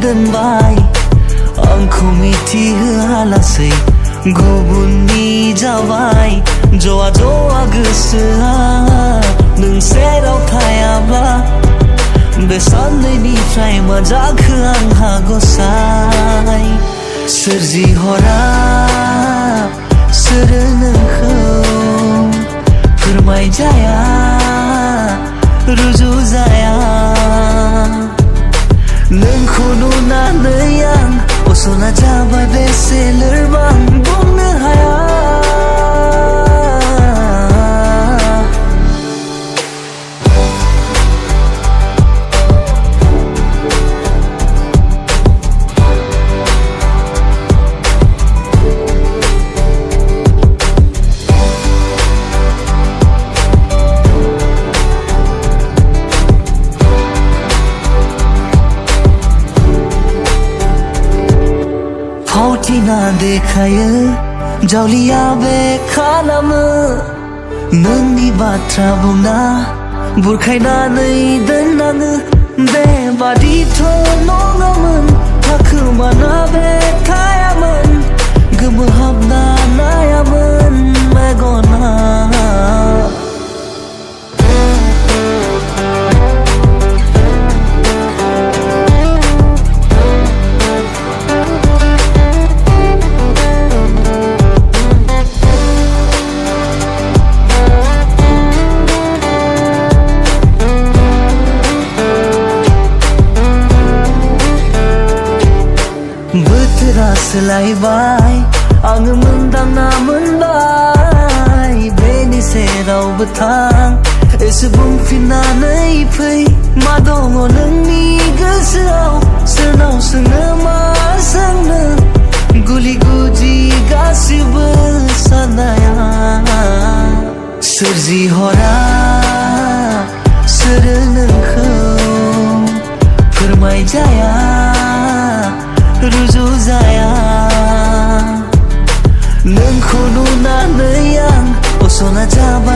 दोनबाय आंखौ मिथिहोआलासै गुबुननि जाबाय जवा जवा गोसोआ नों सेराव थायाब्ला बे साननैनिफ्राय मा जाखो आंहा गसाय सोरजिहरा सोर नोंखौ फोरमायजाया रुजुजाया नोंखौ नुनानै आं असना जाबाय बेसे लोरबां बुंनो हाया फावथिना देखायो जावलिया बे खालामो नोंनि बाथ्रा बुंना बुरखायनानै दोननाङो बेबादिथ' नङामोन थाखोमाना बे थायामोन गोमोहाबना नायामोन मेगना बोथोरा सोलायबाय आङो मोनदांना मोनबाय बेनि सेरावबो थां एसे बुंफिननानै फै मा दङ नोंनि गोसोआव सोरनाव सोंनो मा सोंनो गुलि गुदि गासिबो साननाया सोरजिहरा सोर नोंखौ फोरमायजाया रुजुजाया नोंखौ नुनानै आं असना जाबाय